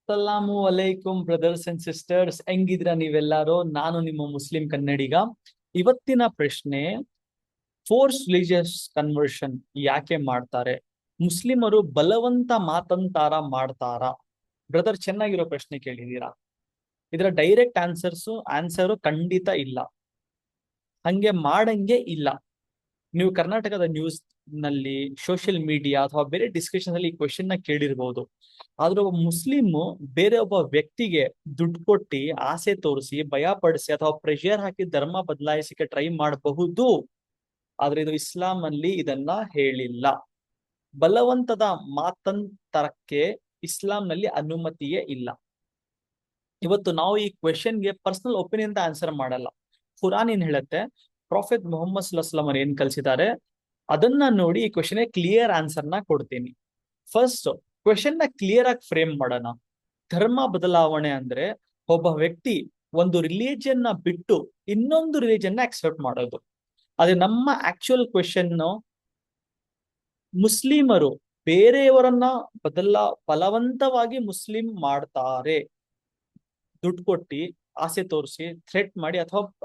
ಸಲಾಮು ಅಲೈಕುಂ brothers and sisters, ಹೆಂಗಿದ್ರ ನೀವೆಲ್ಲರೂ? ನಾನು ನಿಮ್ಮ ಮುಸ್ಲಿಂ ಕನ್ನಡಿಗ. ಇವತ್ತಿನ ಪ್ರಶ್ನೆ, ಫೋರ್ಸ್ ರಿಲಿಜಿಯಸ್ ಕನ್ವರ್ಷನ್ ಯಾಕೆ ಮಾಡ್ತಾರೆ? ಮುಸ್ಲಿಮರು ಬಲವಂತ ಮಾತಂತಾರ ಮಾಡ್ತಾರಾ? ಬ್ರದರ್, ಚೆನ್ನಾಗಿರೋ ಪ್ರಶ್ನೆ ಕೇಳಿದೀರಾ. ಇದರ ಡೈರೆಕ್ಟ್ ಆನ್ಸರು ಖಂಡಿತ ಇಲ್ಲ. ಹಂಗೆ ಮಾಡಂಗೆ ಇಲ್ಲ. ನೀವು ಕರ್ನಾಟಕದ ನ್ಯೂಸ್ ನಲ್ಲಿ, ಸೋಷಿಯಲ್ ಮೀಡಿಯಾ ಅಥವಾ ಬೇರೆ ಡಿಸ್ಕಷನ್ ಅಲ್ಲಿ ಈ ಕ್ವೆಶನ್ ನ ಕೇಳಿರ್ಬಹುದು. ಆದ್ರೆ ಒಬ್ಬ ಮುಸ್ಲಿಮ್ ಬೇರೆ ಒಬ್ಬ ವ್ಯಕ್ತಿಗೆ ದುಡ್ಡು ಕೊಟ್ಟಿ, ಆಸೆ ತೋರಿಸಿ, ಭಯ ಪಡಿಸಿ ಅಥವಾ ಪ್ರೆಷರ್ ಹಾಕಿ ಧರ್ಮ ಬದಲಾಯಿಸಕ್ಕೆ ಟ್ರೈ ಮಾಡಬಹುದು. ಆದ್ರೆ ಇದು ಇಸ್ಲಾಂ ಅಲ್ಲಿ ಇದನ್ನ ಹೇಳಿಲ್ಲ. ಬಲವಂತದ ಮಾತಂತರಕ್ಕೆ ಇಸ್ಲಾಂ ನಲ್ಲಿ ಅನುಮತಿಯೇ ಇಲ್ಲ. ಇವತ್ತು ನಾವು ಈ ಕ್ವೆಶನ್ಗೆ ಪರ್ಸನಲ್ ಒಪಿನಿಯನ್ ಅಂತ ಆನ್ಸರ್ ಮಾಡಲ್ಲ. ಖುರಾನ್ ಏನ್ ಹೇಳುತ್ತೆ, ಪ್ರಾಫೆಟ್ ಮೊಹಮ್ಮದ್ ಸಲ್ಲಲ್ಲಾಹು ಅಲೈಹಿ ವಸಲ್ಲಂ ಏನ್ ಕಲಿಸಿದ್ದಾರೆ ಅದನ್ನ ನೋಡಿ ಈ ಕ್ವೆಶನ್ ಕ್ಲಿಯರ್ ಆನ್ಸರ್ ನ ಕೊಡ್ತೀನಿ. ಫಸ್ಟ್ ಕ್ವೆಶನ್ ನ ಕ್ಲಿಯರ್ ಆಗಿ ಫ್ರೇಮ್ ಮಾಡೋಣ. ಧರ್ಮ ಬದಲಾವಣೆ ಅಂದ್ರೆ ಒಬ್ಬ ವ್ಯಕ್ತಿ ಒಂದು ರಿಲಿಜನ್ ನ ಬಿಟ್ಟು ಇನ್ನೊಂದು ರಿಲಿಜನ್ ನ ಅಕ್ಸೆಪ್ಟ್ ಮಾಡೋದು. ಆದ್ರೆ ನಮ್ಮ ಆಕ್ಚುಯಲ್ ಕ್ವೆಶನ್, ಮುಸ್ಲಿಮರು ಬೇರೆಯವರನ್ನ ಬಲವಂತವಾಗಿ ಮುಸ್ಲಿಂ ಮಾಡ್ತಾರೆ, ದುಡ್ಡು ಕೊಟ್ಟಿ, ಆಸೆ ತೋರಿಸಿ, ಥ್ರೆಟ್ ಮಾಡಿ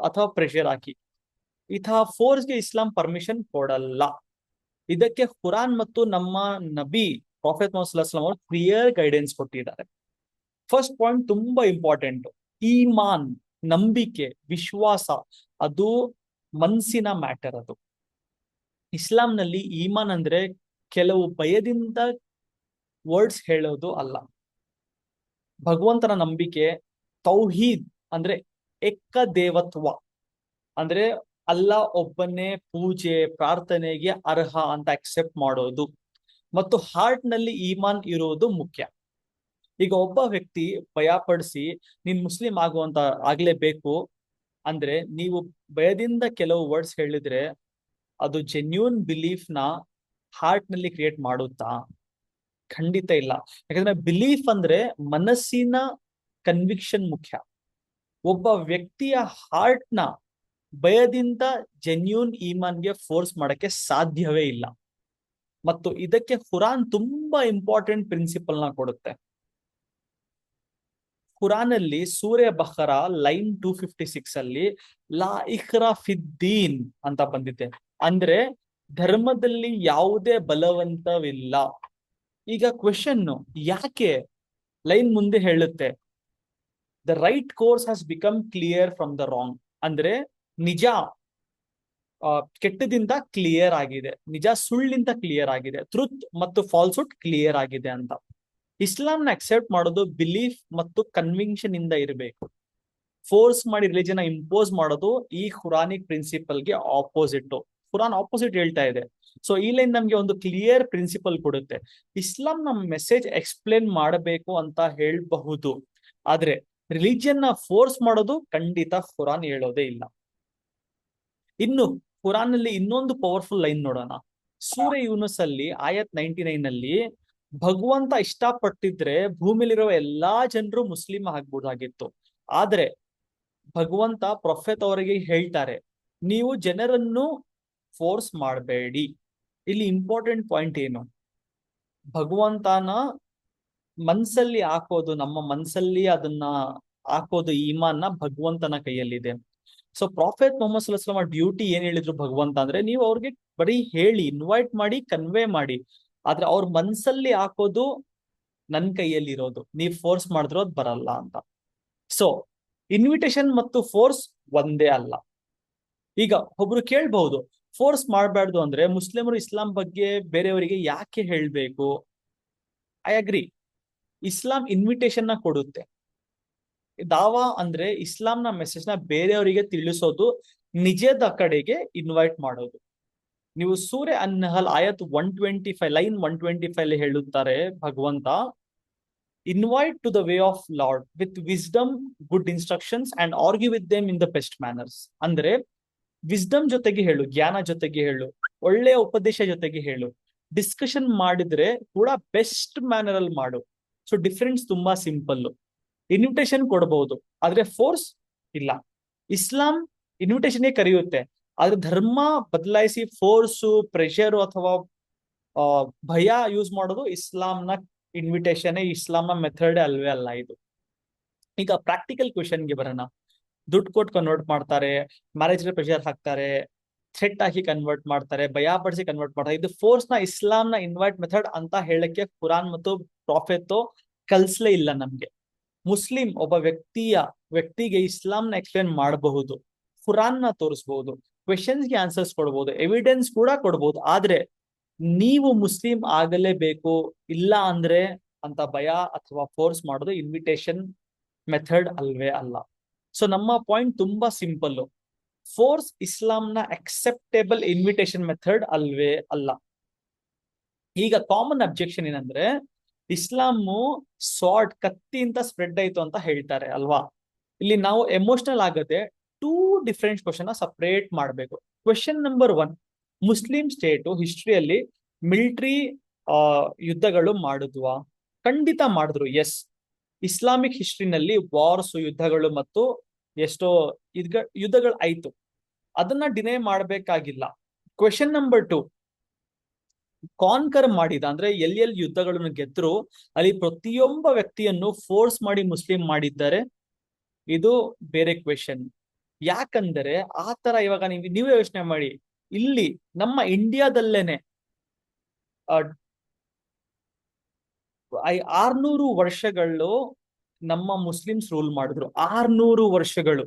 ಅಥವಾ ಪ್ರೆಷರ್ ಹಾಕಿ. ಇಂತಹ ಫೋರ್ಸ್ಗೆ ಇಸ್ಲಾಂ ಪರ್ಮಿಷನ್ ಕೊಡಲ್ಲ. ಇದಕ್ಕೆ ಖುರಾನ್ ಮತ್ತು ನಮ್ಮ ನಬಿ ಪ್ರಾಫೆಟ್ ಮುಹಮ್ಮದ್ ಸಲ್ಲಲ್ಲಾಹು ಅಲೈಹಿ ವಸಲ್ಲಂ ಅವರು ಕ್ಲಿಯರ್ ಗೈಡೆನ್ಸ್ ಕೊಟ್ಟಿದ್ದಾರೆ. ಫಸ್ಟ್ ಪಾಯಿಂಟ್ ತುಂಬಾ ಇಂಪಾರ್ಟೆಂಟ್. ಈಮಾನ್, ನಂಬಿಕೆ, ವಿಶ್ವಾಸ, ಅದು ಮನಸ್ಸಿನ ಮ್ಯಾಟರ್. ಅದು ಇಸ್ಲಾಂನಲ್ಲಿ ಈಮಾನ್ ಅಂದ್ರೆ ಕೆಲವು ಭಯದಿಂದ ವರ್ಡ್ಸ್ ಹೇಳೋದು ಅಲ್ಲ. ಭಗವಂತನ ನಂಬಿಕೆ, ತೌಹೀದ್ ಅಂದ್ರೆ ಏಕ ದೇವತ್ವ, ಅಂದ್ರೆ ಅಲ್ಲಾ ಒಬ್ಬನೇ ಪೂಜೆ ಪ್ರಾರ್ಥನೆಗೆ ಅರ್ಹ ಅಂತ ಅಕ್ಸೆಪ್ಟ್ ಮಾಡೋದು, ಮತ್ತು ಹಾರ್ಟ್ ನಲ್ಲಿ ಈಮಾನ್ ಇರುವುದು ಮುಖ್ಯ. ಈಗ ಒಬ್ಬ ವ್ಯಕ್ತಿ ಭಯಪಡಿಸಿ ನೀನ್ ಮುಸ್ಲಿಂ ಆಗುವಂತ ಆಗ್ಲೇಬೇಕು ಅಂದ್ರೆ, ನೀವು ಭಯದಿಂದ ಕೆಲವು ವರ್ಡ್ಸ್ ಹೇಳಿದ್ರೆ ಅದು ಜೆನ್ಯೂನ್ ಬಿಲೀಫ್ ನ ಹಾರ್ಟ್ ನಲ್ಲಿ ಕ್ರಿಯೇಟ್ ಮಾಡುತ್ತಾ? ಖಂಡಿತ ಇಲ್ಲ. ಯಾಕಂದ್ರೆ ಬಿಲೀಫ್ ಅಂದ್ರೆ ಮನಸ್ಸಿನ ಕನ್ವಿಕ್ಷನ್ ಮುಖ್ಯ. ಒಬ್ಬ ವ್ಯಕ್ತಿಯ ಹಾರ್ಟ್ ನ ಭಯದಿಂದ ಜೆನ್ಯೂನ್ ಈಮಾನ್ಗೆ ಫೋರ್ಸ್ ಮಾಡಕ್ಕೆ ಸಾಧ್ಯವೇ ಇಲ್ಲ. ಮತ್ತು ಇದಕ್ಕೆ ಖುರಾನ್ ತುಂಬಾ ಇಂಪಾರ್ಟೆಂಟ್ ಪ್ರಿನ್ಸಿಪಲ್ ನ ಕೊಡುತ್ತೆ. ಖುರಾನ್ ಅಲ್ಲಿ ಸೂರೆ ಬಖರಾ ಲೈನ್ 256 ಅಲ್ಲಿ ಲಾ ಇಕ್ರಾ ಫಿದ್ದೀನ್ ಅಂತ ಬಂದಿದೆ. ಅಂದ್ರೆ ಧರ್ಮದಲ್ಲಿ ಯಾವುದೇ ಬಲವಂತವಿಲ್ಲ. ಈಗ ಕ್ವೆಶನ್, ಯಾಕೆ ಲೈನ್ ಮುಂದೆ ಹೇಳುತ್ತೆ the right course has become clear from the wrong, ಅಂದ್ರೆ ನಿಜ ಕೆಟ್ಟದಿಂದ ಕ್ಲಿಯರ್ ಆಗಿದೆ, ನಿಜ ಸುಳ್ಳಿಂದ ಕ್ಲಿಯರ್ ಆಗಿದೆ, ಟ್ರುತ್ ಮತ್ತು ಫಾಲ್ಸ್ಹುಡ್ ಕ್ಲಿಯರ್ ಆಗಿದೆ ಅಂತ. ಇಸ್ಲಾಂನ ಅಕ್ಸೆಪ್ಟ್ ಮಾಡೋದು ಬಿಲೀಫ್ ಮತ್ತು ಕನ್ವಿಕ್ಷನ್ ಇಂದ ಇರಬೇಕು. ಫೋರ್ಸ್ ಮಾಡಿ ರಿಲಿಜನ್ ಇಂಪೋಸ್ ಮಾಡೋದು ಈ ಖುರಾನಿಕ್ ಪ್ರಿನ್ಸಿಪಲ್ಗೆ ಆಪೋಸಿಟ್. ಖುರಾನ್ ಆಪೋಸಿಟ್ ಹೇಳ್ತಾ ಇದೆ. ಸೊ ಈ ಲೈನ್ ನಮ್ಗೆ ಒಂದು ಕ್ಲಿಯರ್ ಪ್ರಿನ್ಸಿಪಲ್ ಕೊಡುತ್ತೆ. ಇಸ್ಲಾಂ ನಮ್ಮ ಮೆಸೇಜ್ ಎಕ್ಸ್ಪ್ಲೇನ್ ಮಾಡಬೇಕು ಅಂತ ಹೇಳಬಹುದು, ಆದ್ರೆ ರಿಲಿಜಿಯನ್ ನ ಫೋರ್ಸ್ ಮಾಡೋದು ಖಂಡಿತ ಖುರಾನ್ ಹೇಳೋದೇ ಇಲ್ಲ. ಇನ್ನು ಖುರಾನ್ ಅಲ್ಲಿ ಇನ್ನೊಂದು ಪವರ್ಫುಲ್ ಲೈನ್ ನೋಡೋಣ. ಸೂರೆ ಯೂನುಸ್ ಅಲ್ಲಿ ಆಯತ್ 99 ಅಲ್ಲಿ, ಭಗವಂತ ಇಷ್ಟಪಟ್ಟಿದ್ರೆ ಭೂಮಿಲಿರುವ ಎಲ್ಲಾ ಜನರು ಮುಸ್ಲಿಂ ಆಗ್ಬೋದಾಗಿತ್ತು. ಆದ್ರೆ ಭಗವಂತ ಪ್ರೊಫೆಟ್ ಅವರಿಗೆ ಹೇಳ್ತಾರೆ, ನೀವು ಜನರನ್ನು ಫೋರ್ಸ್ ಮಾಡಬೇಡಿ. ಇಲ್ಲಿ ಇಂಪಾರ್ಟೆಂಟ್ ಪಾಯಿಂಟ್ ಏನು, ಭಗವಂತನ ಮನ್ಸಲ್ಲಿ ಹಾಕೋದು, ನಮ್ಮ ಮನ್ಸಲ್ಲಿ ಅದನ್ನ ಹಾಕೋದು ಈಮಾನ್ನ ಭಗವಂತನ ಕೈಯಲ್ಲಿದೆ. ಸೊ ಪ್ರಾಫೆಟ್ ಮೊಹಮ್ಮದ್ ಸಲ್ಲಲ್ಲಾಹು ಅಲೈಹಿ ವಸಲ್ಲಂ ಡ್ಯೂಟಿ ಏನ್ ಹೇಳಿದ್ರು ಭಗವಂತ ಅಂದ್ರೆ, ನೀವು ಅವ್ರಿಗೆ ಬರೀ ಹೇಳಿ, ಇನ್ವೈಟ್ ಮಾಡಿ, ಕನ್ವೆ ಮಾಡಿ, ಆದ್ರೆ ಅವ್ರ ಮನ್ಸಲ್ಲಿ ಹಾಕೋದು ನನ್ ಕೈಯಲ್ಲಿ ಇರೋದು, ನೀವ್ ಫೋರ್ಸ್ ಮಾಡಿದ್ರು ಅದು ಬರಲ್ಲ ಅಂತ. ಸೊ ಇನ್ವಿಟೇಷನ್ ಮತ್ತು ಫೋರ್ಸ್ ಒಂದೇ ಅಲ್ಲ. ಈಗ ಒಬ್ರು ಕೇಳ್ಬಹುದು, ಫೋರ್ಸ್ ಮಾಡಬಾರ್ದು ಅಂದ್ರೆ ಮುಸ್ಲಿಮರು ಇಸ್ಲಾಂ ಬಗ್ಗೆ ಬೇರೆಯವರಿಗೆ ಯಾಕೆ ಹೇಳ್ಬೇಕು? I agree. ಇಸ್ಲಾಂ ಇನ್ವಿಟೇಷನ್ ನ ಕೊಡುತ್ತೆ. ದಾವಾ ಅಂದ್ರೆ ಇಸ್ಲಾಂನ ಮೆಸೇಜ್ ನ ಬೇರೆಯವರಿಗೆ ತಿಳಿಸೋದು, ನಿಜದ ಕಡೆಗೆ ಇನ್ವೈಟ್ ಮಾಡೋದು. ನೀವು ಸೂರೆ ಅನ್-ನಹಲ್ ಆಯತ್ 125 ಲೈನ್ 125 ಹೇಳುತ್ತಾರೆ ಭಗವಂತ, invite to the way of lord with wisdom, good instructions and argue with them in the best manners. ಅಂದ್ರೆ ವಿಸ್ಡಮ್ ಜೊತೆಗೆ ಹೇಳು, ಜ್ಞಾನ ಜೊತೆಗೆ ಹೇಳು, ಒಳ್ಳೆಯ ಉಪದೇಶ ಜೊತೆಗೆ ಹೇಳು, ಡಿಸ್ಕಷನ್ ಮಾಡಿದ್ರೆ ಕೂಡ ಬೆಸ್ಟ್ ಮ್ಯಾನರ್ ಅಲ್ಲಿ ಮಾಡು. ಸೊ ಡಿಫರೆನ್ಸ್ ತುಂಬಾ ಸಿಂಪಲ್. ಇನ್ವಿಟೇಷನ್ ಕೊಡಬಹುದು, ಆದ್ರೆ ಫೋರ್ಸ್ ಇಲ್ಲ. ಇಸ್ಲಾಂ ಇನ್ವಿಟೇಷನ್ ಕರೆಯುತ್ತೆ, ಆದ್ರೆ ಧರ್ಮ ಬದಲಾಯಿಸಿ ಫೋರ್ಸು, ಪ್ರೆಷರ್ ಅಥವಾ ಭಯ ಯೂಸ್ ಮಾಡೋದು ಇಸ್ಲಾಂನ ಇನ್ವಿಟೇಷನ್ ಇಸ್ಲಾಂನ ಮೆಥಡ್ ಅಲ್ವೇ ಅಲ್ಲ ಇದು. ಈಗ ಪ್ರಾಕ್ಟಿಕಲ್ ಕ್ವೆಶನ್ಗೆ ಬರೋಣ. ದುಡ್ಡು ಕೊಟ್ಟು ಕನ್ವರ್ಟ್ ಮಾಡ್ತಾರೆ, ಮ್ಯಾರೇಜ್ ಪ್ರೆಷರ್ ಹಾಕ್ತಾರೆ, ಥ್ರೆಟ್ ಹಾಕಿ ಕನ್ವರ್ಟ್ ಮಾಡ್ತಾರೆ, ಭಯಪಡಿಸಿ ಕನ್ವರ್ಟ್ ಮಾಡ್ತಾರೆ. ಇದು ಫೋರ್ಸ್ ನ ಇಸ್ಲಾಂನ ಇನ್ವೈಟ್ ಮೆಥಡ್ ಅಂತ ಹೇಳಕ್ಕೆ ಕುರಾನ್ ಮತ್ತು ಪ್ರಾಫೆಟ್ ಕಲ್ಸ್ಲೇ ಇಲ್ಲ ನಮ್ಗೆ. ಮುಸ್ಲಿಂ ಒಬ್ಬ ವ್ಯಕ್ತಿಗೆ ಇಸ್ಲಾಂನ ಎಕ್ಸ್ಪ್ಲೇನ್ ಮಾಡಬಹುದು, ಕುರಾನ್ ನ ತೋರಿಸಬಹುದು, ಕ್ವೆಶನ್ಸ್ಗೆ ಆನ್ಸರ್ಸ್ ಕೊಡ್ಬೋದು, ಎವಿಡೆನ್ಸ್ ಕೂಡ ಕೊಡ್ಬೋದು. ಆದ್ರೆ ನೀವು ಮುಸ್ಲಿಂ ಆಗಲೇಬೇಕು, ಇಲ್ಲ ಅಂದ್ರೆ ಅಂತ ಭಯ ಅಥವಾ ಫೋರ್ಸ್ ಮಾಡೋದು ಇನ್ವಿಟೇಷನ್ ಮೆಥಡ್ ಅಲ್ವೇ ಅಲ್ಲ. ಸೊ ನಮ್ಮ ಪಾಯಿಂಟ್ ತುಂಬಾ ಸಿಂಪಲ್. ಫೋರ್ಸ್ ಇಸ್ಲಾಂನ ಅಕ್ಸೆಪ್ಟೇಬಲ್ ಇನ್ವಿಟೇಷನ್ ಮೆಥಡ್ ಅಲ್ವೇ ಅಲ್ಲ. ಈಗ ಕಾಮನ್ ಅಬ್ಜೆಕ್ಷನ್ ಏನಂದ್ರೆ, ಇಸ್ಲಾಮು ಕತ್ತಿ ಅಂತ ಸ್ಪ್ರೆಡ್ ಆಯ್ತು ಅಂತ ಹೇಳ್ತಾರೆ ಅಲ್ವಾ. ಇಲ್ಲಿ ನಾವು ಎಮೋಷನಲ್ ಆಗದೆ 2 ಡಿಫರೆಂಟ್ ಕ್ವಶನ್ ಸಪರೇಟ್ ಮಾಡಬೇಕು. ಕ್ವೆಶನ್ ನಂಬರ್ 1, ಮುಸ್ಲಿಂ ಸ್ಟೇಟ್ ಹಿಸ್ಟ್ರಿಯಲ್ಲಿ ಮಿಲಿಟರಿ ಯುದ್ಧಗಳು ಮಾಡಿದ್ವಾ? ಖಂಡಿತ ಮಾಡಿದ್ರು. ಎಸ್, ಇಸ್ಲಾಮಿಕ್ ಹಿಸ್ಟ್ರಿನಲ್ಲಿ ವಾರ್ಸ್, ಯುದ್ಧಗಳು ಮತ್ತು ಎಷ್ಟೋ ಯುದ್ಧಗಳು ಆಯ್ತು, ಅದನ್ನ ಡಿನೈ ಮಾಡಬೇಕಾಗಿಲ್ಲ. ಕ್ವೆಶನ್ ನಂಬರ್ 2, ಕಾನ್ಕರ್ ಮಾಡಿದ ಅಂದ್ರೆ ಎಲ್ಲಿ ಯುದ್ಧಗಳನ್ನು ಗೆದ್ರು ಅಲ್ಲಿ ಪ್ರತಿಯೊಬ್ಬ ವ್ಯಕ್ತಿಯನ್ನು ಫೋರ್ಸ್ ಮಾಡಿ ಮುಸ್ಲಿಂ ಮಾಡಿದ್ದಾರೆ, ಇದು ಬೇರೆ ಕ್ವೆಶನ್. ಯಾಕಂದ್ರೆ ಆತರ ಇವಾಗ ನೀವೇ ಯೋಚನೆ ಮಾಡಿ, ಇಲ್ಲಿ ನಮ್ಮ ಇಂಡಿಯಾದಲ್ಲೇನೆ 600 ವರ್ಷಗಳು ನಮ್ಮ ಮುಸ್ಲಿಮ್ಸ್ ರೂಲ್ ಮಾಡಿದ್ರು. 600 ವರ್ಷಗಳು.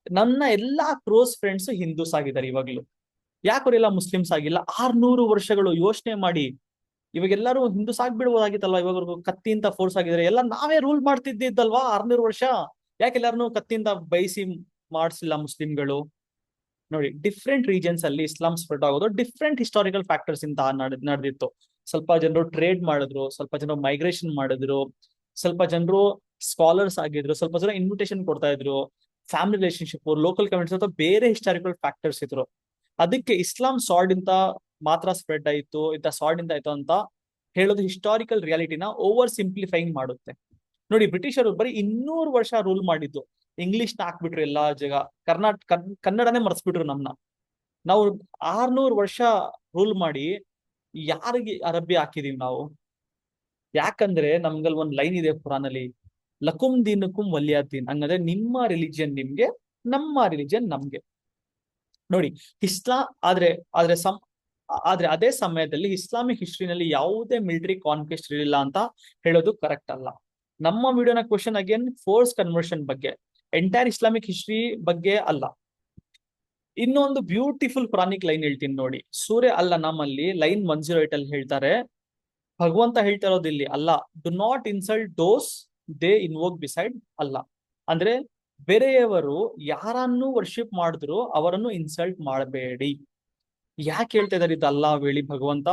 ನನ್ನ ಎಲ್ಲಾ ಕ್ಲೋಸ್ ಫ್ರೆಂಡ್ಸ್ ಹಿಂದೂಸ್ ಆಗಿದ್ದಾರೆ ಇವಾಗ್ಲು. ಯಾಕೋರೆಲ್ಲ ಮುಸ್ಲಿಮ್ಸ್ ಆಗಿಲ್ಲ? 600 ವರ್ಷಗಳು ಯೋಚನೆ ಮಾಡಿ. ಇವಾಗ ಎಲ್ಲರೂ ಹಿಂದೂಸ್ ಆಗ್ಬಿಡ್ಬೋದಾಗಿತ್ತಲ್ವಾ? ಇವಾಗ ಕತ್ತಿಂತ ಫೋರ್ಸ್ ಆಗಿದ್ರೆ ಎಲ್ಲ ನಾವೇ ರೂಲ್ ಮಾಡ್ತಿದ್ದಿದ್ದಲ್ವಾ 600 ವರ್ಷ. ಯಾಕೆ ಎಲ್ಲಾರನು ಕತ್ತಿಂದ ಬಯಸಿ ಮಾಡಿಸಿಲ್ಲ ಮುಸ್ಲಿಂಗಳು? ನೋಡಿ, ಡಿಫ್ರೆಂಟ್ ರೀಜನ್ಸ್ ಅಲ್ಲಿ ಇಸ್ಲಾಂ ಸ್ಪ್ರೆಡ್ ಆಗೋದು ಡಿಫ್ರೆಂಟ್ ಹಿಸ್ಟಾರಿಕಲ್ ಫ್ಯಾಕ್ಟರ್ಸ್ ಇಂದ ನಡೆದಿತ್ತು. ಸ್ವಲ್ಪ ಜನರು ಟ್ರೇಡ್ ಮಾಡಿದ್ರು, ಸ್ವಲ್ಪ ಜನರು ಮೈಗ್ರೇಷನ್ ಮಾಡಿದ್ರು, ಸ್ವಲ್ಪ ಜನರು ಸ್ಕಾಲರ್ಸ್ ಆಗಿದ್ರು, ಸ್ವಲ್ಪ ಜನ ಇನ್ವಿಟೇಷನ್ ಕೊಡ್ತಾ ಇದ್ರು, ಫ್ಯಾಮಿಲಿ ರಿಲೇಶನ್ಶಿಪ್, ಲೋಕಲ್ ಕಮ್ಯುನಿಟೀಸ್ ಅಥವಾ ಬೇರೆ ಹಿಸ್ಟಾರಿಕಲ್ ಫ್ಯಾಕ್ಟರ್ಸ್ ಇದ್ರು. ಅದಕ್ಕೆ ಇಸ್ಲಾಂ ಸಾರ್ಡ್ ಇಂದ ಮಾತ್ರ ಸ್ಪ್ರೆಡ್ ಆಯ್ತು, ಇಂತ ಸಾರ್ಡ್ ಇಂದ ಆಯ್ತು ಅಂತ ಹೇಳೋದು ಹಿಸ್ಟಾರಿಕಲ್ ರಿಯಾಲಿಟಿನ ಓವರ್ ಸಿಂಪ್ಲಿಫೈಯಿಂಗ್ ಮಾಡುತ್ತೆ. ನೋಡಿ, ಬ್ರಿಟಿಷರು ಬರೀ 200 ವರ್ಷ ರೂಲ್ ಮಾಡಿದ್ದು. ಇಂಗ್ಲಿಷ್ ನ ಹಾಕ್ಬಿಟ್ರು ಎಲ್ಲಾ ಜಾಗ, ಕನ್ನಡನೇ ಮರ್ಸ್ಬಿಟ್ರು ನಮ್ನ. ನಾವು 600 ವರ್ಷ ರೂಲ್ ಮಾಡಿ ಯಾರಿಗೆ ಅರಬ್ಬಿ ಹಾಕಿದೀವಿ ನಾವು? ಯಾಕಂದ್ರೆ ನಮ್ಗಲ್ ಒಂದ್ ಲೈನ್ ಇದೆ ಕುರಾನಲ್ಲಿ, ಲಕುಂ ದೀನುಕುಂ ವಲಿಯ ದೀನ್. ಹಂಗಂದ್ರೆ ನಿಮ್ಮ ರಿಲಿಜಿಯನ್ ನಿಮ್ಗೆ, ನಮ್ಮ ರಿಲಿಜಿಯನ್ ನಮ್ಗೆ. ನೋಡಿ, ಆದ್ರೆ ಅದೇ ಸಮಯದಲ್ಲಿ ಇಸ್ಲಾಮಿಕ್ ಹಿಸ್ಟ್ರಿನಲ್ಲಿ ಯಾವುದೇ ಮಿಲಿಟರಿ ಕಾನ್ಕ್ವೆಸ್ಟ್ ಇರಲಿಲ್ಲ ಅಂತ ಹೇಳೋದು ಕರೆಕ್ಟ್ ಅಲ್ಲ. ನಮ್ಮ ವಿಡಿಯೋನ ಕ್ವೆಶನ್ ಅಗೇನ್ ಫೋರ್ಸ್ ಕನ್ವರ್ಷನ್ ಬಗ್ಗೆ, ಎಂಟೈರ್ ಇಸ್ಲಾಮಿಕ್ ಹಿಸ್ಟ್ರಿ ಬಗ್ಗೆ ಅಲ್ಲ. ಇನ್ನೊಂದು ಬ್ಯೂಟಿಫುಲ್ ಕುರಾನಿಕ್ ಲೈನ್ ಹೇಳ್ತೀನಿ ನೋಡಿ. ಸೂರ್ಯ ಅಲ್ಲ ನಮ್ಮಲ್ಲಿ ಲೈನ್ 108 ಅಲ್ಲಿ ಹೇಳ್ತಾರೆ, ಭಗವಂತ ಹೇಳ್ತಾ ಇರೋದು ಇಲ್ಲಿ ಅಲ್ಲ, do not insult those they invoke beside ಅಲ್ಲ. ಅಂದ್ರೆ ಬೇರೆಯವರು ಯಾರನ್ನು ವರ್ಷಿಪ್ ಮಾಡಿದ್ರು ಅವರನ್ನು ಇನ್ಸಲ್ಟ್ ಮಾಡಬೇಡಿ. ಯಾಕೆ ಹೇಳ್ತಾ ಇದಾರೆ ಇದು ಅಲ್ಲ ಹೇಳಿ ಭಗವಂತ?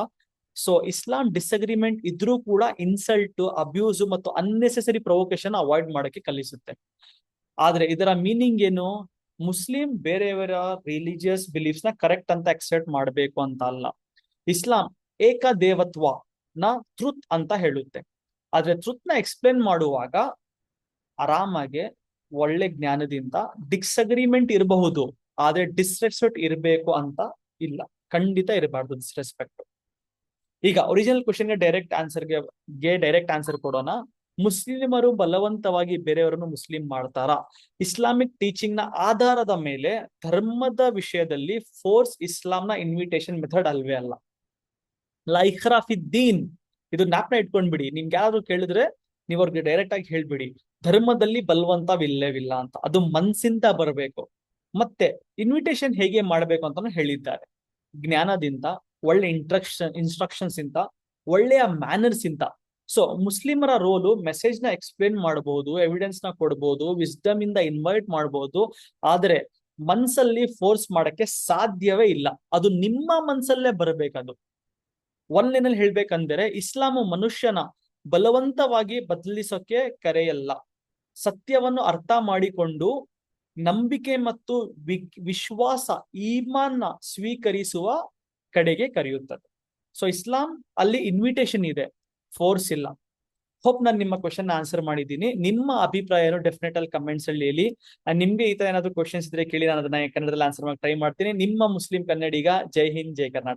ಸೊ ಇಸ್ಲಾಂ ಡಿಸ್ಅಗ್ರಿಮೆಂಟ್ ಇದ್ರೂ ಕೂಡ ಇನ್ಸಲ್ಟ್, ಅಬ್ಯೂಸ್ ಮತ್ತು ಅನ್ನೆಸೆಸರಿ ಪ್ರೊವೊಕೇಶನ್ ಅವಾಯ್ಡ್ ಮಾಡಕ್ಕೆ ಕಲಿಸುತ್ತೆ. ಆದ್ರೆ ಇದರ ಮೀನಿಂಗ್ ಏನು? ಮುಸ್ಲಿಂ ಬೇರೆಯವರ ರಿಲಿಜಿಯಸ್ ಬಿಲೀಫ್ಸ್ ನ ಕರೆಕ್ಟ್ ಅಂತ ಅಕ್ಸೆಪ್ಟ್ ಮಾಡಬೇಕು ಅಂತ ಅಲ್ಲ. ಇಸ್ಲಾಂ ಏಕದೇವತ್ವ ನ ಟ್ರುತ್ ಅಂತ ಹೇಳುತ್ತೆ. ಆದ್ರೆ ಟ್ರುತ್ ನ ಎಕ್ಸ್ಪ್ಲೇನ್ ಮಾಡುವಾಗ ಆರಾಮಾಗೆ ಒಳ್ಳೆ ಜ್ಞಾನದಿಂದ ಡಿಸ್ಅಗ್ರಿಮೆಂಟ್ ಇರಬಹುದು, ಆದ್ರೆ ಡಿಸ್ರೆಸ್ಪೆಕ್ಟ್ ಇರಬೇಕು ಅಂತ ಇಲ್ಲ. ಖಂಡಿತ ಇರಬಾರ್ದು ಡಿಸ್ರೆಸ್ಪೆಕ್ಟ್. ಈಗ ಒರಿಜಿನಲ್ ಕ್ವಶನ್ಗೆ ಡೈರೆಕ್ಟ್ ಆನ್ಸರ್ ಕೊಡೋಣ. ಮುಸ್ಲಿಮರು ಬಲವಂತವಾಗಿ ಬೇರೆಯವರನ್ನು ಮುಸ್ಲಿಂ ಮಾಡ್ತಾರಾ? ಇಸ್ಲಾಮಿಕ್ ಟೀಚಿಂಗ್ ನ ಆಧಾರದ ಮೇಲೆ ಧರ್ಮದ ವಿಷಯದಲ್ಲಿ ಫೋರ್ಸ್ ಇಸ್ಲಾಂನ ಇನ್ವಿಟೇಷನ್ ಮೆಥಡ್ ಅಲ್ವೇ ಅಲ್ಲ. ಲಾ ಇಕ್ರಾ ಫಿದ್ದೀನ್, ಇದು ಜ್ಞಾಪನ ಇಟ್ಕೊಂಡ್ಬಿಡಿ. ನಿಮ್ಗೆ ಯಾರಾದ್ರೂ ಕೇಳಿದ್ರೆ ನೀವು ಅವ್ರಿಗೆ ಡೈರೆಕ್ಟ್ ಆಗಿ ಹೇಳ್ಬಿಡಿ, ಧರ್ಮದಲ್ಲಿ ಬಲವಂತವಿಲ್ಲವಿಲ್ಲ ಅಂತ. ಅದು ಮನ್ಸಿಂದ ಬರಬೇಕು. ಮತ್ತೆ ಇನ್ವಿಟೇಷನ್ ಹೇಗೆ ಮಾಡಬೇಕು ಅಂತಾನು ಹೇಳಿದ್ದಾರೆ. ಜ್ಞಾನದಿಂದ, ಒಳ್ಳೆ ಇನ್ಸ್ಟ್ರಕ್ಷನ್ಸ್ ಇಂದ, ಒಳ್ಳೆಯ ಮ್ಯಾನರ್ಸ್ ಇಂದ. ಸೊ ಮುಸ್ಲಿಮರ ರೋಲು ಮೆಸೇಜ್ ನ ಎಕ್ಸ್ಪ್ಲೇನ್ ಮಾಡಬಹುದು, ಎವಿಡೆನ್ಸ್ ನ ಕೊಡಬಹುದು, ವಿಸ್ಡಮ್ ಇಂದ ಇನ್ವೈಟ್ ಮಾಡಬಹುದು. ಆದ್ರೆ ಮನ್ಸಲ್ಲಿ ಫೋರ್ಸ್ ಮಾಡಕ್ಕೆ ಸಾಧ್ಯವೇ ಇಲ್ಲ. ಅದು ನಿಮ್ಮ ಮನ್ಸಲ್ಲೇ ಬರಬೇಕದು. ಒಂದೇನಲ್ಲಿ ಹೇಳ್ಬೇಕಂದ್ರೆ, ಇಸ್ಲಾಮು ಮನುಷ್ಯನ ಬಲವಂತವಾಗಿ ಬದಲಿಸೋಕೆ ಕರೆಯಲ್ಲ, ಸತ್ಯವನ್ನು ಅರ್ಥ ಮಾಡಿಕೊಂಡು ನಂಬಿಕೆ ಮತ್ತು ವಿಶ್ವಾಸ, ಈಮಾನ್ನ ಸ್ವೀಕರಿಸುವ ಕಡೆಗೆ ಕರೆಯುತ್ತದೆ. ಸೊ ಇಸ್ಲಾಂ ಅಲ್ಲಿ ಇನ್ವಿಟೇಷನ್ ಇದೆ, ಫೋರ್ಸ್ ಇಲ್ಲ. ಹೋಪ್ ನಾನು ನಿಮ್ಮ ಕ್ವಶನ್ ಆನ್ಸರ್ ಮಾಡಿದ್ದೀನಿ. ನಿಮ್ಮ ಅಭಿಪ್ರಾಯ ಡೆಫಿನೆಟ್ ಅಲ್ಲಿ ಕಮೆಂಟ್ಸ್ ಅಲ್ಲಿ ಹೇಳಿ. ನಿಮ್ಗೆ ಈ ತರ ಏನಾದ್ರು ಕ್ವಶನ್ಸ್ ಇದ್ರೆ ಕೇಳಿ, ನಾನು ಅದನ್ನ ಕನ್ನಡದಲ್ಲಿ ಆನ್ಸರ್ ಮಾಡಿ ಟ್ರೈ ಮಾಡ್ತೀನಿ. ನಿಮ್ಮ ಮುಸ್ಲಿಂ ಕನ್ನಡಿಗ. ಜೈ ಹಿಂದ್, ಜೈ ಕರ್ನಾಟಕ.